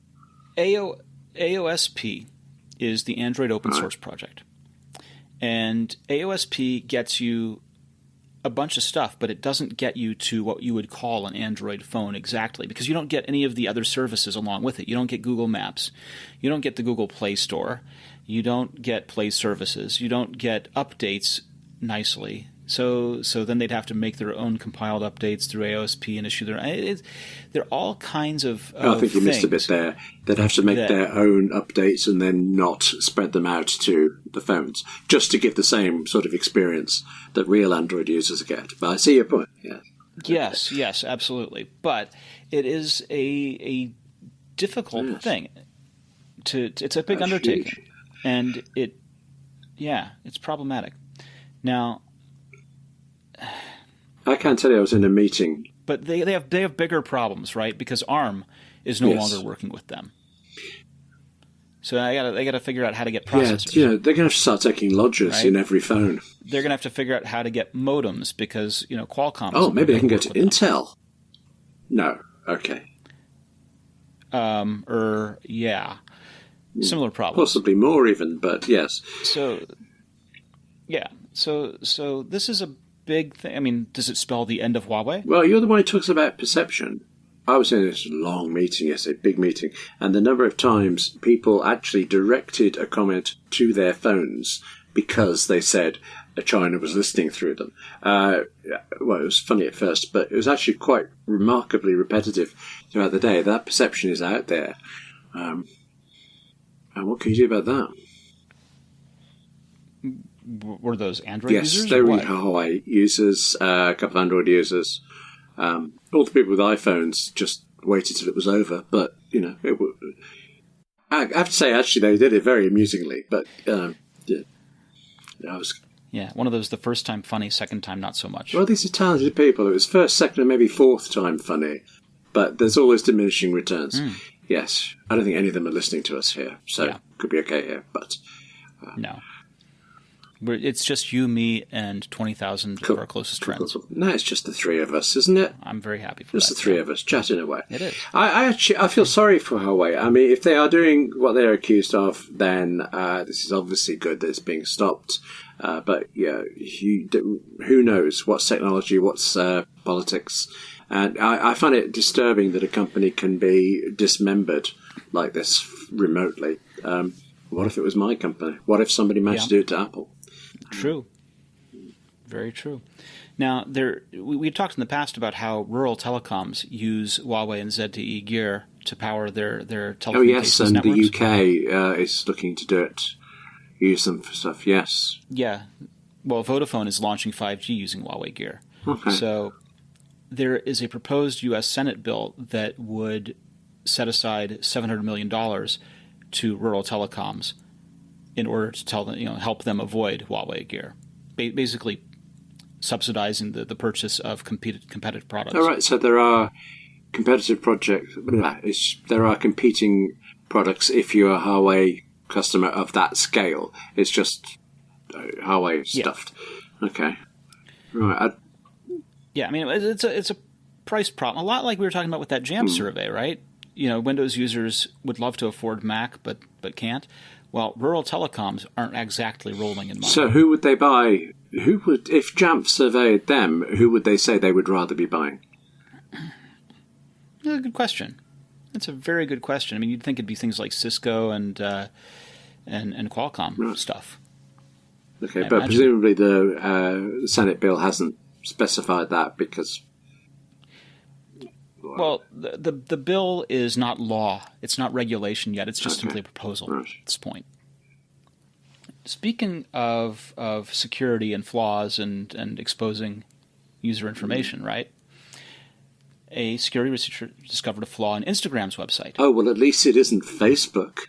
AOSP is the Android open source project. And AOSP gets you a bunch of stuff, but it doesn't get you to what you would call an Android phone exactly, because you don't get any of the other services along with it. You don't get Google Maps. You don't get the Google Play Store. You don't get Play Services. You don't get updates nicely. So then they'd have to make their own compiled updates through AOSP and issue their own. There are all kinds of I think you missed a bit there. They'd have to make their own updates and then not spread them out to the phones, just to give the same sort of experience that real Android users get. But I see your point. Yeah. Yes, absolutely. But it is a difficult thing. It's a big undertaking, huge. And it's problematic. Now, I can't tell you I was in a meeting. But they have bigger problems, right? Because ARM is no longer working with them. So they got to figure out how to get processors. Yeah, they're going to have to start taking lodgers in every phone. They're going to have to figure out how to get modems because Qualcomm. Oh, maybe they can go to Intel. No, okay. Similar problems. Possibly more even, but yes. So this is a big thing. I mean, does it spell the end of Huawei? Well, you're the one who talks about perception. I was in this long meeting yesterday, big meeting, and the number of times people actually directed a comment to their phones because they said China was listening through them. Well, it was funny at first, but it was actually quite remarkably repetitive throughout the day. That perception is out there. And what can you do about that? Were those Android users? Yes, they were Huawei users, a couple of Android users. All the people with iPhones just waited till it was over. But, I have to say, actually, they did it very amusingly. But, one of those, the first time funny, second time not so much. Well, these are talented people. It was first, second, and maybe fourth time funny. But there's always diminishing returns. Yes, I don't think any of them are listening to us here. So, could be okay here. But no. It's just you, me, and 20,000 of our closest friends. Cool. No, it's just the three of us, isn't it? I'm very happy for just that. Just the three of us, chatting away. It is. I feel sorry for Huawei. I mean, if they are doing what they're accused of, then this is obviously good that it's being stopped. But, who knows? What's technology? What's politics? And I find it disturbing that a company can be dismembered like this remotely. What if it was my company? What if somebody managed to do it to Apple? True. Very true. Now, we talked in the past about how rural telecoms use Huawei and ZTE gear to power their telecommunications networks. And the UK is looking to do it, use them for stuff, yes. Yeah. Well, Vodafone is launching 5G using Huawei gear. Okay. So there is a proposed U.S. Senate bill that would set aside $700 million to rural telecoms in order to tell them, help them avoid Huawei gear, basically subsidizing the purchase of competitive products. All right, so there are competitive projects. There are competing products if you're a Huawei customer of that scale. It's just Huawei stuffed. Yeah. Okay. Right. I mean, it's a price problem. A lot like we were talking about with that Jamf survey, right? Windows users would love to afford Mac, but can't. Well, rural telecoms aren't exactly rolling in money. So who would they buy? If Jamf surveyed them, who would they say they would rather be buying? That's a good question. That's a very good question. I mean, you'd think it'd be things like Cisco and Qualcomm stuff. Okay, but presumably the Senate bill hasn't specified that because... Well, the bill is not law. It's not regulation yet. It's just simply a proposal at this point. Speaking of security and flaws and exposing user information, right? A security researcher discovered a flaw in Instagram's website. Oh, well, at least it isn't Facebook.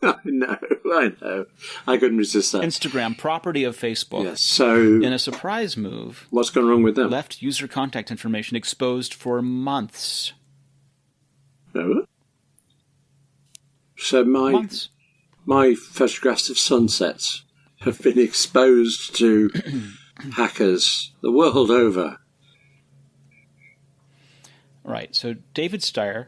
I know. I couldn't resist that. Instagram, property of Facebook, Yes, so in a surprise move, what's gone wrong with them? left user contact information exposed for months. Oh? So Months. my photographs of sunsets have been exposed to hackers the world over. Right. So David Steyer,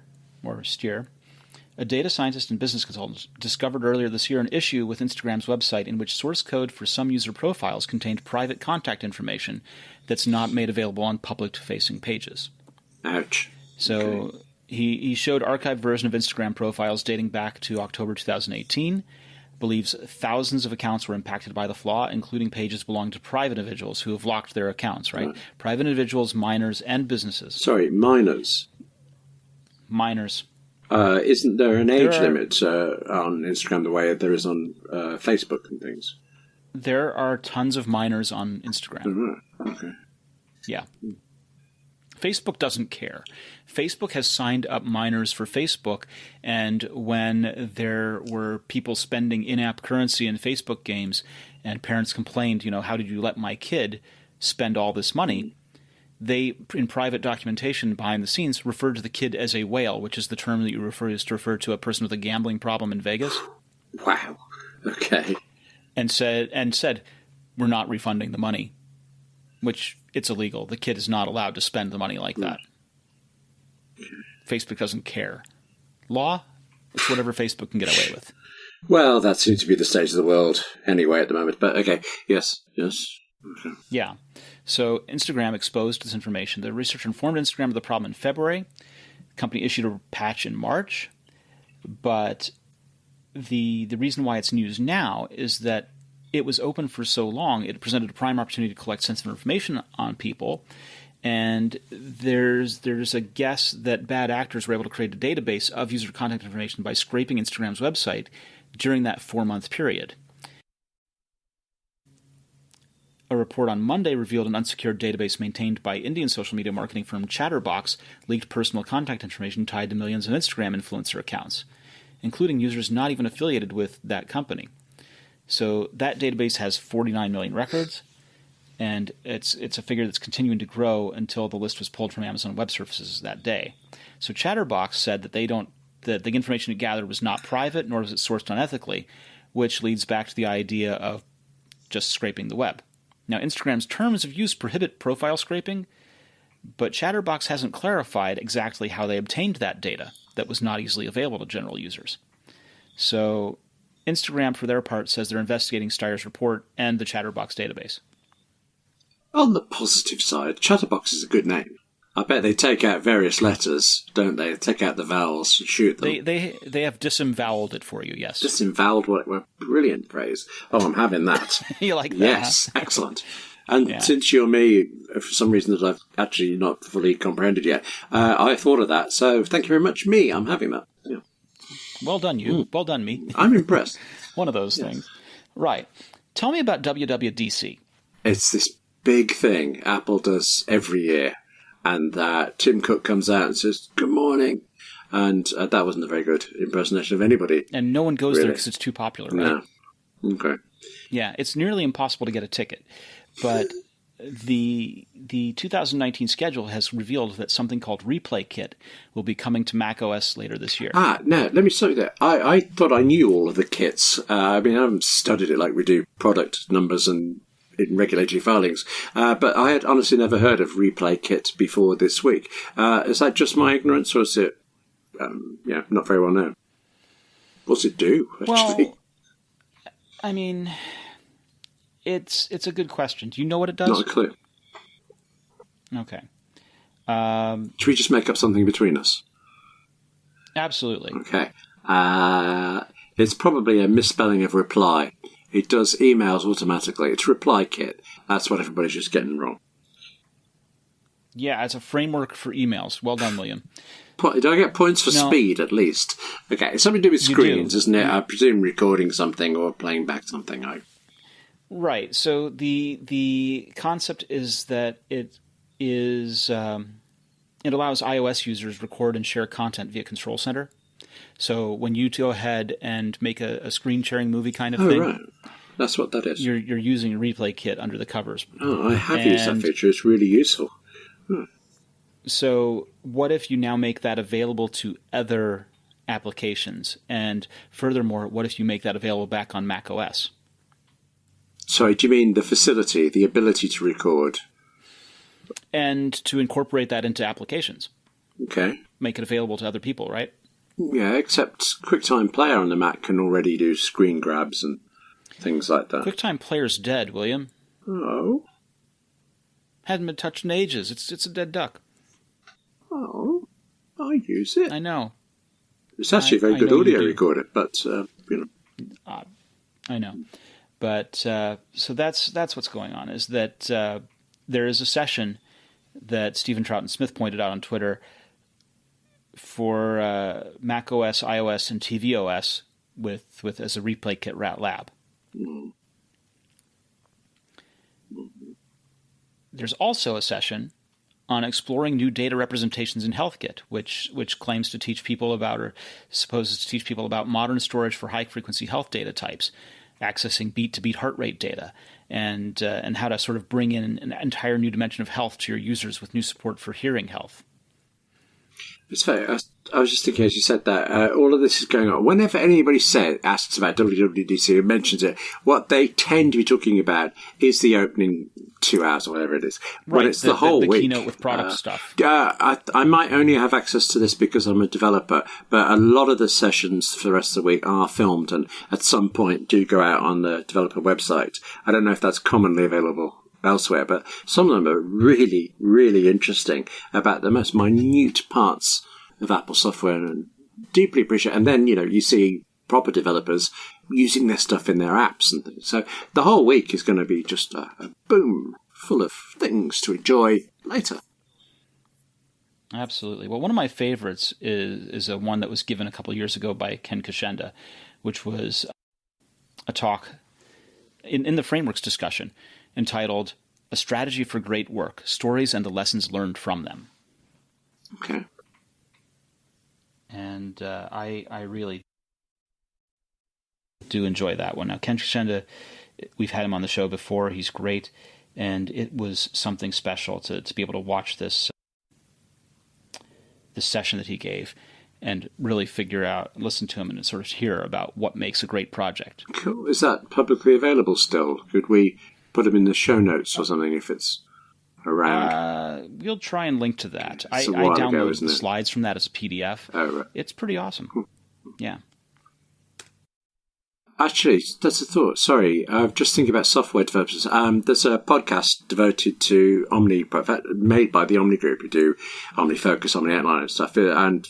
a data scientist and business consultant, discovered earlier this year an issue with Instagram's website in which source code for some user profiles contained private contact information that's not made available on public-facing pages. Ouch. So Okay. he showed archived version of Instagram profiles dating back to October 2018, believes thousands of accounts were impacted by the flaw, including pages belonging to private individuals who have locked their accounts, right? Private individuals, minors, and businesses. Sorry, minors. Minors. Isn't there an age There are- limit on Instagram the way there is on Facebook and things? There are tons of minors on Instagram. Okay. Yeah. Facebook doesn't care. Facebook has signed up minors for Facebook, and when there were people spending in-app currency in Facebook games and parents complained, how did you let my kid spend all this money? They, in private documentation behind the scenes, referred to the kid as a whale, which is the term that you refer to a person with a gambling problem in Vegas, Wow. Okay. and said, we're not refunding the money, which it's illegal. The kid is not allowed to spend the money like that. Facebook doesn't care. Law, it's whatever Facebook can get away with. Well, that seems to be the state of the world anyway at the moment. But okay, yes. Okay. Yeah. So Instagram exposed this information. The researcher informed Instagram of the problem in February. The company issued a patch in March. But the reason why it's news now is that it was open for so long, it presented a prime opportunity to collect sensitive information on people. And there's a guess that bad actors were able to create a database of user contact information by scraping Instagram's website during that 4-month period. A report on Monday revealed an unsecured database maintained by Indian social media marketing firm Chatterbox leaked personal contact information tied to millions of Instagram influencer accounts, including users not even affiliated with that company. So that database has 49 million records, and it's a figure that's continuing to grow until the list was pulled from Amazon Web Services that day. So Chatterbox said that that the information it gathered was not private, nor was it sourced unethically, which leads back to the idea of just scraping the web. Now, Instagram's terms of use prohibit profile scraping, but Chatterbox hasn't clarified exactly how they obtained that data that was not easily available to general users. So Instagram, for their part, says they're investigating Steyer's report and the Chatterbox database. On the positive side, Chatterbox is a good name. I bet they take out various letters, don't they? Take out the vowels and shoot them. They have disemboweled it for you, yes. Disemboweled, what a brilliant phrase. Oh, I'm having that. You like that? Yes, Huh? excellent. And Yeah. since you're me, for some reason that I've actually not fully comprehended yet, I thought of that. So thank you very much, me. I'm having that. Yeah. Well done, you. Well done, me. I'm impressed. One of those things. Right. Tell me about WWDC. It's this big thing Apple does every year. And Tim Cook comes out and says, "Good morning." And that wasn't a very good impersonation of anybody. And no one goes there Really? because it's too popular, right? No. Okay. Yeah, it's nearly impossible to get a ticket. But the 2019 schedule has revealed that something called Replay Kit will be coming to macOS later this year. No, let me stop you there. I thought I knew all of the kits. I haven't studied it like we do product numbers and in regulatory filings. But I had honestly never heard of Replay Kit before this week. Is that just my ignorance, or is it, not very well known? What's it do, actually? Well, I mean, it's a good question. Do you know what it does? Not a clue. Okay. Should we just make up something between us? Absolutely. Okay. It's probably a misspelling of reply. It does emails automatically. It's Reply Kit. That's what everybody's just getting wrong. Yeah, it's a framework for emails. Well done, William. Do I get points for No. speed, at least? Okay, it's something to do with You screens, do. isn't it? I presume recording something or playing back something. Right. So the concept is that it allows iOS users record and share content via Control Center. So when you go ahead and make a screen sharing movie kind of Oh, thing, right. That's what that is. you're using a replay kit under the covers. Oh, I have used that feature. It's really useful. So what if you now make that available to other applications? And furthermore, what if you make that available back on Mac OS? Sorry, do you mean the facility, the ability to record? And to incorporate that into applications. Okay. Make it available to other people, right? Yeah, except QuickTime Player on the Mac can already do screen grabs and things like that. QuickTime Player's dead, William. Oh. Hadn't been touched in ages. It's a dead duck. Oh. I use it. I know. It's actually a very good audio recorder, but, I know. But, so that's what's going on, is that there is a session that Stephen Troughton Smith pointed out on Twitter for Mac OS, iOS, and tvOS with as a replay kit lab. Mm. There's also a session on exploring new data representations in HealthKit, which claims to teach people about, or supposes to teach people about modern storage for high-frequency health data types, accessing beat-to-beat heart rate data, and how to sort of bring in an entire new dimension of health to your users with new support for hearing health. It's fair. I was just thinking as you said that, all of this is going on. Whenever anybody asks about WWDC or mentions it, what they tend to be talking about is the opening 2 hours or whatever it is. Right, but it's the whole the week. keynote with product stuff. I might only have access to this because I'm a developer, but a lot of the sessions for the rest of the week are filmed and at some point do go out on the developer website. I don't know if that's commonly available elsewhere, but some of them are really, really interesting about the most minute parts of Apple software and deeply appreciate. And then, you see proper developers using their stuff in their apps and things. So the whole week is going to be just a boom full of things to enjoy later. Absolutely. Well, one of my favorites is a one that was given a couple of years ago by Ken Kashenda, which was a talk in the frameworks discussion entitled "A Strategy for Great Work: Stories and the Lessons Learned from Them." Okay. And I really do enjoy that one. Now, Ken Kashenda, we've had him on the show before. He's great, and it was something special to be able to watch this session that he gave and really figure out, listen to him, and sort of hear about what makes a great project. Cool. Is that publicly available still? Could we put them in the show notes or something if it's around? We'll try and link to that. I while ago, downloaded isn't the it? slides from that as a PDF. Oh, right. It's pretty awesome. Yeah. Actually, that's a thought. Sorry, I'm just thinking about software developers. There's a podcast devoted to Omni, made by the Omni Group, who do Omni Focus, Omni Outline and stuff, and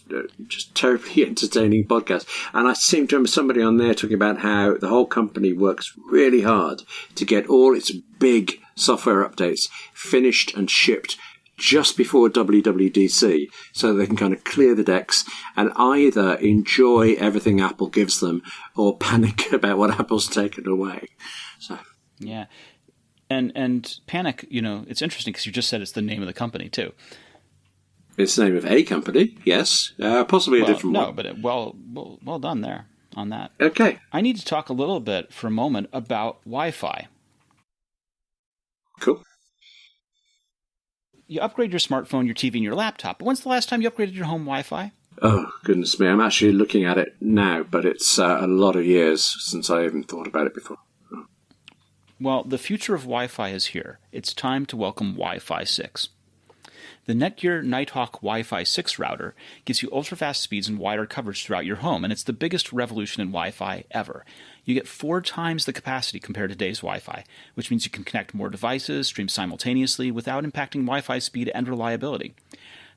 just terribly entertaining podcast. And I seem to remember somebody on there talking about how the whole company works really hard to get all its big software updates finished and shipped just before WWDC, so they can kind of clear the decks and either enjoy everything Apple gives them or panic about what Apple's taken away. So Yeah. And panic, it's interesting because you just said it's the name of the company too. it's the name of a company, yes, possibly a different one. No, but well done there on that. Okay, I need to talk a little bit for a moment about Wi-Fi. cool. You upgrade your smartphone, your TV, and your laptop, but when's the last time you upgraded your home Wi-Fi? Oh, goodness me. I'm actually looking at it now, but it's a lot of years since I even thought about it before. Well, the future of Wi-Fi is here. It's time to welcome Wi-Fi 6. The Netgear Nighthawk Wi-Fi 6 router gives you ultra-fast speeds and wider coverage throughout your home, and it's the biggest revolution in Wi-Fi ever. You get 4 times the capacity compared to today's Wi-Fi, which means you can connect more devices, stream simultaneously, without impacting Wi-Fi speed and reliability.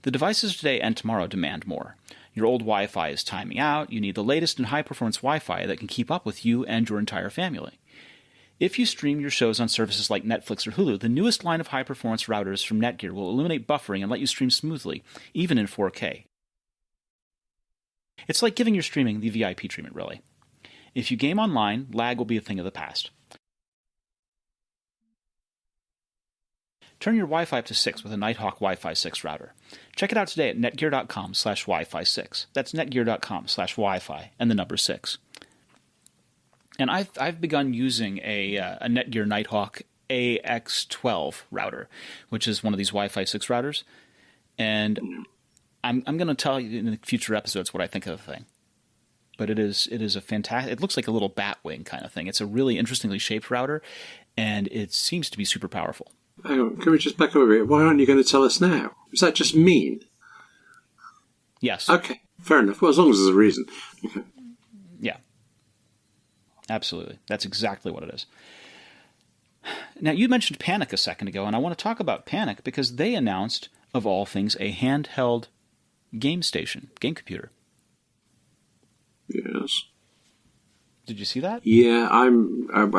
The devices today and tomorrow demand more. Your old Wi-Fi is timing out. You need the latest and high-performance Wi-Fi that can keep up with you and your entire family. If you stream your shows on services like Netflix or Hulu, the newest line of high-performance routers from Netgear will eliminate buffering and let you stream smoothly, even in 4K. It's like giving your streaming the VIP treatment, really. If you game online, lag will be a thing of the past. Turn your Wi-Fi up to 6 with a Nighthawk Wi-Fi 6 router. Check it out today at netgear.com/Wi-Fi6. That's netgear.com/Wi-Fi and the number 6. And I've begun using a Netgear Nighthawk AX12 router, which is one of these Wi-Fi 6 routers. And I'm going to tell you in future episodes what I think of the thing. But it is a fantastic. It looks like a little bat wing kind of thing. It's a really interestingly shaped router, and it seems to be super powerful. Hang on, can we just back over here? Why aren't you going to tell us now? Is that just mean? Yes. Okay, fair enough. Well, as long as there's a reason. Okay. Yeah. Absolutely. That's exactly what it is. Now, you mentioned Panic a second ago, and I want to talk about Panic because they announced, of all things, a handheld game station, game computer. Yes. Did you see that? Yeah, I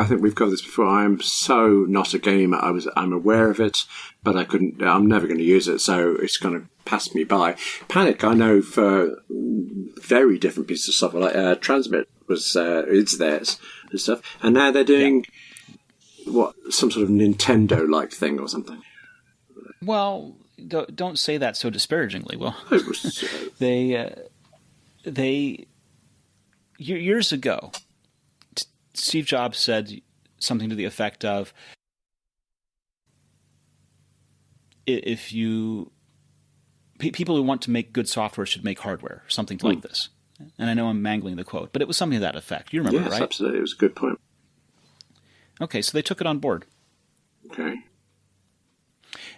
think we've covered this before. I'm so not a gamer. I'm aware of it, but I'm never going to use it, so it's going to pass me by. Panic, I know for very different pieces of software, like Transmit it's theirs and stuff, and now they're doing some sort of Nintendo-like thing or something. Well, don't say that so disparagingly. Well, they years ago, Steve Jobs said something to the effect of, people who want to make good software should make hardware, something like this. And I know I'm mangling the quote, but it was something to that effect. You remember, right? Yes, absolutely. It was a good point. Okay, so they took it on board. Okay.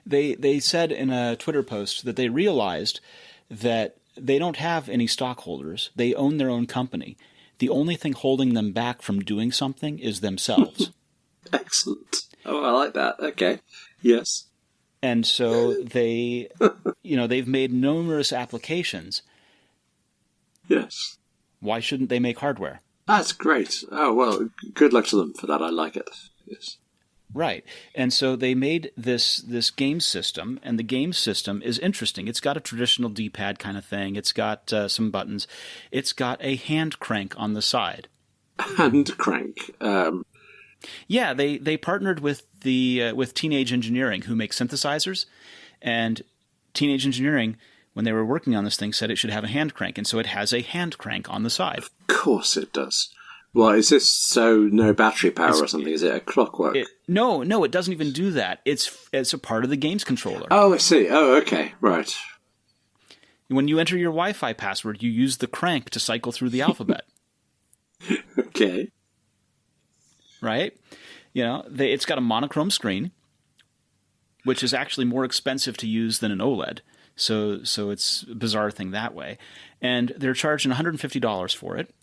They said in a Twitter post that they realized that they don't have any stockholders. They own their own company. The only thing holding them back from doing something is themselves. Excellent. Oh, I like that. Okay. Yes. And so they've made numerous applications. Yes. Why shouldn't they make hardware? That's great. Oh, well, good luck to them for that. I like it. Yes. Right. And so they made this game system, and the game system is interesting. It's got a traditional D-pad kind of thing. It's got some buttons. It's got a hand crank on the side. Hand crank? Yeah, they partnered with with Teenage Engineering, who make synthesizers, and Teenage Engineering, when they were working on this thing, said it should have a hand crank, and so it has a hand crank on the side. Of course it does. Well, is this so no battery power or something? Is it a clockwork? No, it doesn't even do that. It's a part of the game's controller. Oh, I see. Oh, okay. Right. When you enter your Wi-Fi password, you use the crank to cycle through the alphabet. Okay. Right? It's got a monochrome screen, which is actually more expensive to use than an OLED. So it's a bizarre thing that way. And they're charging $150 for it.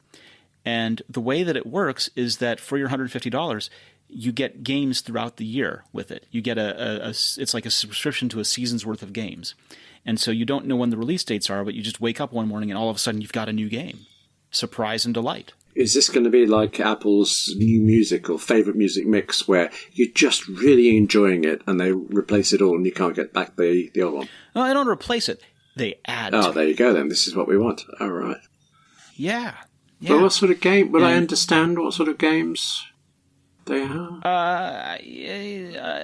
And the way that it works is that for your $150, you get games throughout the year with it. You get it's like a subscription to a season's worth of games. And so you don't know when the release dates are, but you just wake up one morning and all of a sudden you've got a new game. Surprise and delight. Is this going to be like Apple's new music or favorite music mix where you're just really enjoying it and they replace it all and you can't get back the old one? No, they don't replace it. They add to it. Oh, there you go then. This is what we want. All right. Yeah. Yeah. But what sort of game? Will I understand what sort of games they are?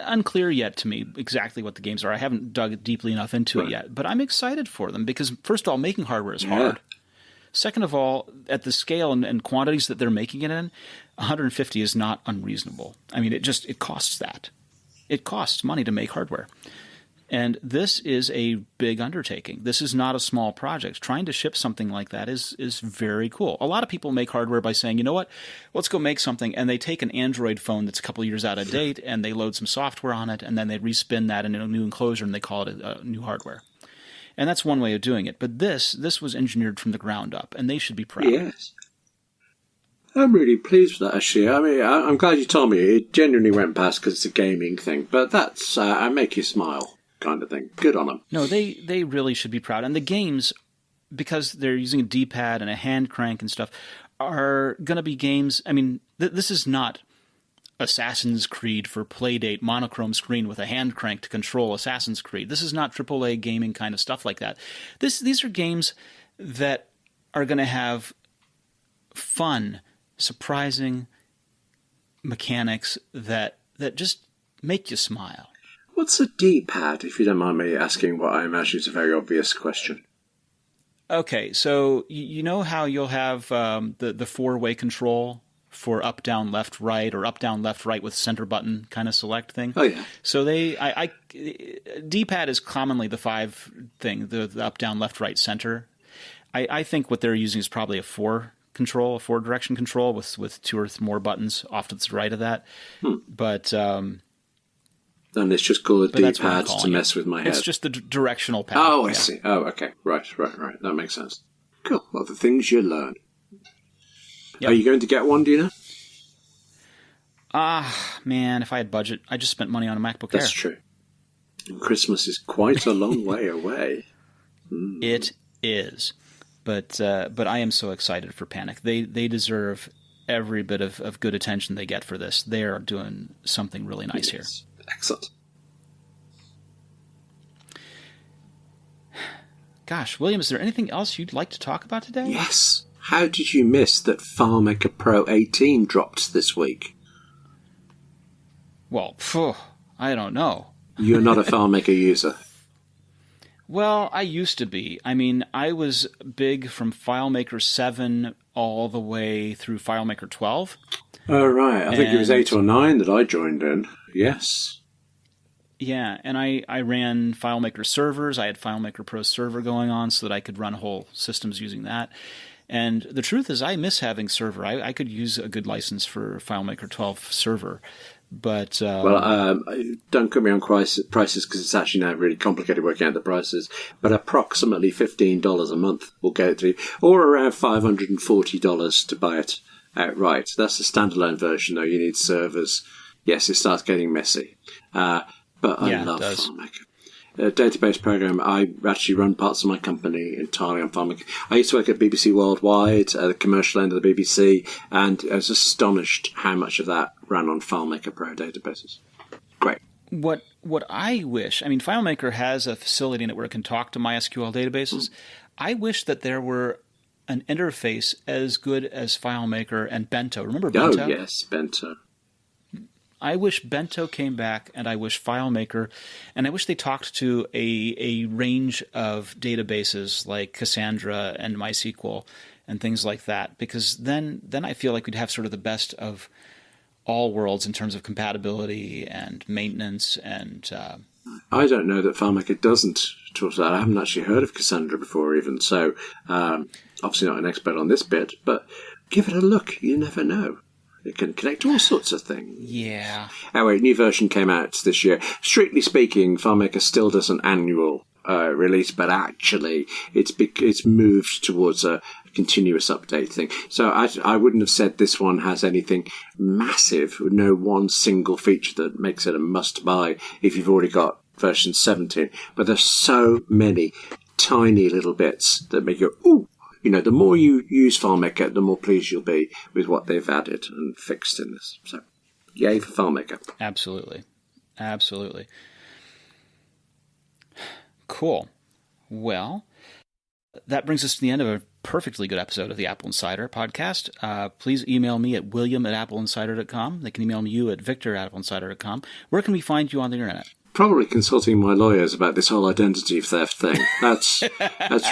Unclear yet to me exactly what the games are. I haven't dug deeply enough into it yet. But I'm excited for them because, first of all, making hardware is hard. Second of all, at the scale and quantities that they're making it in, 150 is not unreasonable. I mean, it costs that. It costs money to make hardware. And this is a big undertaking. This is not a small project. Trying to ship something like that is very cool. A lot of people make hardware by saying, you know what, let's go make something. And they take an Android phone that's a couple years out of date and they load some software on it and then they respin that in a new enclosure and they call it new hardware. And that's one way of doing it. But this was engineered from the ground up and they should be proud. Yes. I'm really pleased with that, actually. I mean, I'm glad you told me. It genuinely went past because it's a gaming thing. But that's, I make you smile. Kind of thing. Good on them. No, they really should be proud. And the games, because they're using a D-pad and a hand crank and stuff, are going to be games. I mean, this is not Assassin's Creed for PlayDate monochrome screen with a hand crank to control Assassin's Creed. This is not AAA gaming kind of stuff like that. These are games that are going to have fun, surprising mechanics that just make you smile. What's a D-pad, if you don't mind me asking what I imagine is a very obvious question? Okay, so you know how you'll have the four-way control for up, down, left, right, or up, down, left, right with center button kind of select thing? Oh, yeah. So D-pad is commonly the 5 thing, the up, down, left, right, center. I think what they're using is probably a 4-direction control with 2 or more buttons off to the right of that. But then it's just called a D-pad to mess with my head. It's just the directional pad. Oh, I see. Oh, okay. Right. That makes sense. Cool. Well, the things you learn. Yep. Are you going to get one, do you know? Man, if I had budget, I just spent money on a MacBook Air. That's true. And Christmas is quite a long way away. It is. But I am so excited for Panic. They deserve every bit of good attention they get for this. They are doing something really nice here. Excellent. Gosh, William, is there anything else you'd like to talk about today? Yes. How did you miss that FileMaker Pro 18 dropped this week? Well, I don't know. You're not a FileMaker user. Well, I used to be. I mean, I was big from FileMaker 7 all the way through FileMaker 12. Oh, right. I think it was 8 or 9 that I joined in. Yes. Yeah, and I ran FileMaker servers. I had FileMaker Pro server going on so that I could run whole systems using that. And the truth is I miss having server. I could use a good license for FileMaker 12 server. But don't quote me on prices because it's actually now really complicated working out the prices. But approximately $15 a month will get it to you, or around $540 to buy it outright. That's the standalone version, though. You need servers. Yes, it starts getting messy. But I love FileMaker. Database program. I actually run parts of my company entirely on FileMaker. I used to work at BBC Worldwide, the commercial end of the BBC, and I was astonished how much of that ran on FileMaker Pro databases. Great. What I wish, I mean, FileMaker has a facility in it where it can talk to MySQL databases. I wish that there were an interface as good as FileMaker and Bento. Remember Bento? Oh, yes, Bento. I wish Bento came back, and I wish FileMaker, and I wish they talked to a range of databases like Cassandra and MySQL and things like that, because then I feel like we'd have sort of the best of all worlds in terms of compatibility and maintenance. And I don't know that FileMaker doesn't talk to that. I haven't actually heard of Cassandra before even, so obviously not an expert on this bit, but give it a look. You never know. It can connect to all sorts of things. Yeah. Anyway, new version came out this year. Strictly speaking, FileMaker still does an annual release, but actually it's moved towards a continuous update thing. So I wouldn't have said this one has anything massive, no one single feature that makes it a must-buy if you've already got version 17. But there's so many tiny little bits that make you, ooh! You know, the more you use FileMaker, the more pleased you'll be with what they've added and fixed in this. So, yay for FileMaker. Absolutely. Absolutely. Cool. Well, that brings us to the end of a perfectly good episode of the Apple Insider podcast. Please email me at william@appleinsider.com. They can email you at victor@appleinsider.com. Where can we find you on the internet? Probably consulting my lawyers about this whole identity theft thing. That's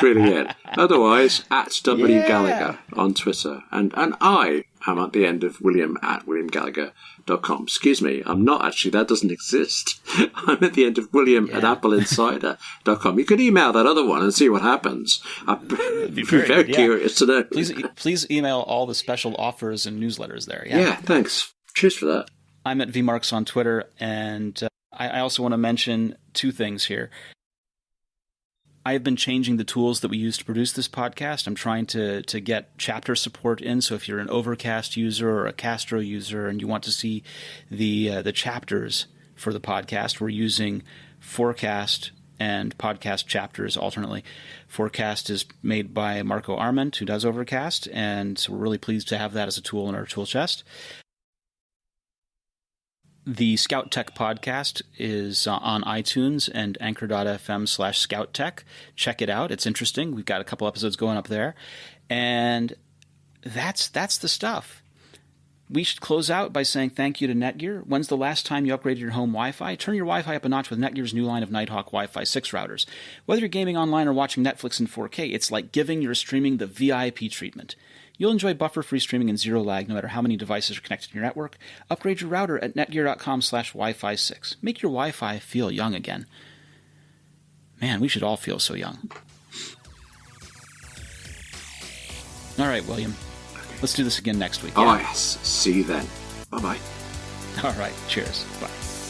really it. Otherwise, at W. Gallagher on Twitter. And I am at the end of william@williamgallagher.com. Excuse me, I'm not actually. That doesn't exist. I'm at the end of william@appleinsider.com. You could email that other one and see what happens. I'd be very curious to know. Please email all the special offers and newsletters there. Yeah, thanks. Cheers for that. I'm at vmarks on Twitter, and I also want to mention 2 things here. I have been changing the tools that we use to produce this podcast. I'm trying to get chapter support in, so if you're an Overcast user or a Castro user and you want to see the chapters for the podcast, we're using Forecast and Podcast chapters alternately. Forecast is made by Marco Arment, who does Overcast, and so we're really pleased to have that as a tool in our tool chest. The Scout Tech podcast is on iTunes and anchor.fm/ScoutTech. Check it out. It's interesting. We've got a couple episodes going up there. And that's the stuff. we should close out by saying thank you to Netgear. When's the last time you upgraded your home Wi-Fi? Turn your Wi-Fi up a notch with Netgear's new line of Nighthawk Wi-Fi 6 routers. Whether you're gaming online or watching Netflix in 4K, it's like giving your streaming the VIP treatment. You'll enjoy buffer-free streaming and zero lag no matter how many devices are connected to your network. Upgrade your router at netgear.com/Wi-Fi6. Make your Wi-Fi feel young again. Man, we should all feel so young. All right, William. Let's do this again next week. Oh, Yeah? yes. See you then. Bye-bye. All right. Cheers. Bye.